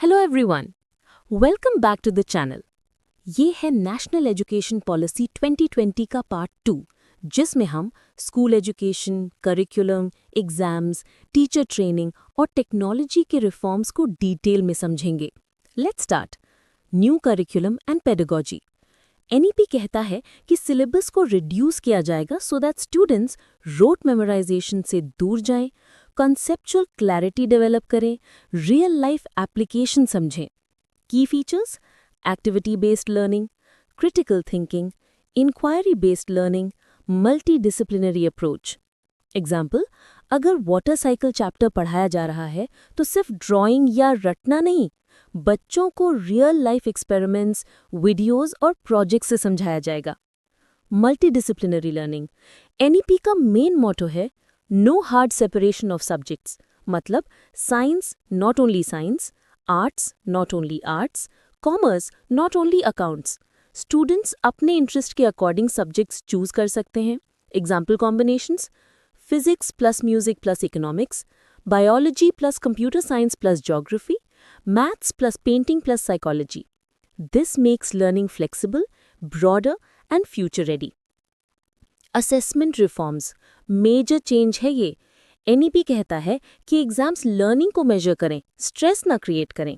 Hello everyone, welcome back to the channel. ये है national education policy 2020 का part 2, जिसमें हम school education, curriculum, exams, teacher training और टेक्नोलॉजी के रिफॉर्म्स को डिटेल में समझेंगे। Let's start. New curriculum and pedagogy. NEP कहता है कि सिलेबस को रिड्यूस किया जाएगा so that students rote memorization से दूर जाएं, कॉन्सेप्चुअल क्लैरिटी डेवलप करें, रियल लाइफ एप्लीकेशन समझें। Key features: activity based learning, critical thinking, inquiry based learning, multi disciplinary approach. Example: अगर वाटर साइकिल चैप्टर पढ़ाया जा रहा है तो सिर्फ ड्राइंग या रटना नहीं, बच्चों को रियल लाइफ एक्सपेरिमेंट्स, वीडियोस और प्रोजेक्ट्स से समझाया जाएगा। Multidisciplinary learning. एनईपी का मेन मोटो है no hard separation of subjects, मतलब science not only science, arts not only arts, commerce not only accounts. Students अपने इंटरेस्ट के अकॉर्डिंग सब्जेक्ट्स चूज कर सकते हैं। Example combinations: physics plus music plus economics, biology plus computer science plus geography, maths plus painting plus psychology. This makes learning flexible, broader and future ready. Assessment reforms. Major change है ये। NEP कहता है कि exams learning को measure करें, stress ना create करें।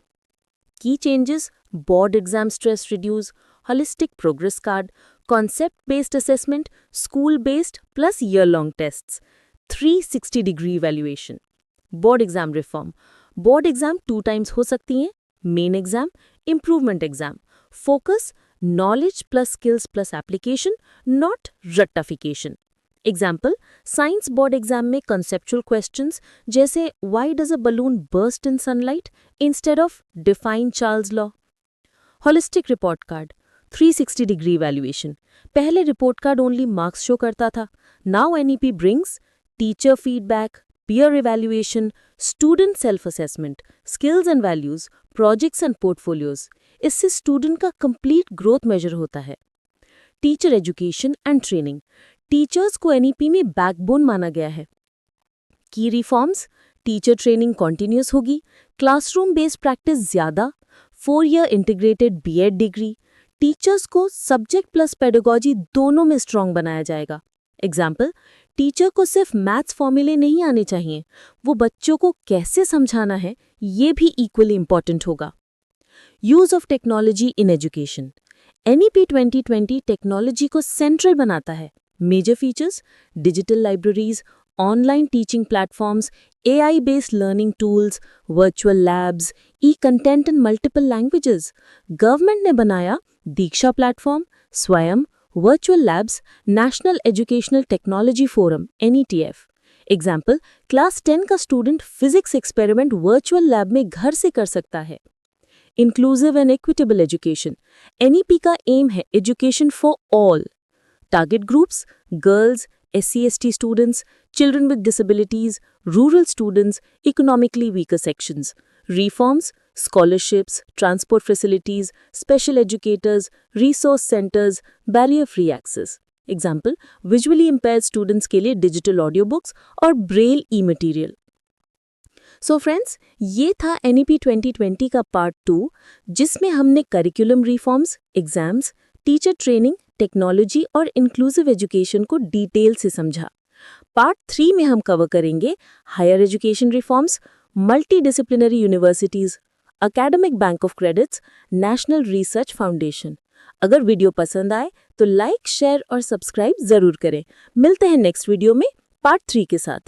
Key changes: board exam stress reduce, holistic progress card, concept based assessment, school based plus year long tests, 360 degree evaluation. Board exam reform. Board exam 2 times हो सकती हैं: main exam, improvement exam. Focus: knowledge plus skills plus application, not रट्टाफिकेशन। Example: science board exam में conceptual questions जैसे why does a balloon burst in sunlight instead of define Charles law. Holistic report card, 360 degree evaluation. पहले report card only marks show करता था, now NEP brings teacher feedback, peer evaluation, student self-assessment, skills and values, projects and portfolios। इससे student का complete growth measure होता है। Teacher education and training. Teachers को NEP में backbone माना गया है। Key reforms: teacher training continuous होगी, क्लासरूम बेस्ड प्रैक्टिस ज्यादा, 4 year integrated BEd degree. Teachers को सब्जेक्ट प्लस पेडागोजी दोनों में स्ट्रांग बनाया जाएगा। एग्जाम्पल: टीचर को सिर्फ मैथ्स फॉर्मूले नहीं आने चाहिए, वो बच्चों को कैसे समझाना है ये भी इक्वली इंपॉर्टेंट होगा। Use of technology in education. NEP 2020 technology को सेंट्रल बनाता है। Major features: digital libraries, online teaching platforms, AI based learning tools, virtual labs, e content in multiple languages. Government ने बनाया Diksha platform, Swayam, virtual labs, national educational technology forum NETF। Example: class 10 का student physics experiment virtual lab में घर से कर सकता है। Inclusive and equitable education. NEP का एम है education for all. Target groups: girls, SC/ST students, children with disabilities, rural students, economically weaker sections. Reforms: scholarships, transport facilities, special educators, resource centers, barrier-free access. Example: visually impaired students के लिए digital audiobooks और braille e-material. So friends, ये था NEP 2020 का part 2, जिसमें हमने curriculum reforms, exams, teacher training, technology और inclusive education को डिटेल से समझा। पार्ट 3 में हम कवर करेंगे higher education reforms, multi disciplinary universities, academic bank of credits, national research foundation. अगर वीडियो पसंद आए तो लाइक, शेयर और सब्सक्राइब जरूर करें। मिलते हैं नेक्स्ट वीडियो में पार्ट 3 के साथ।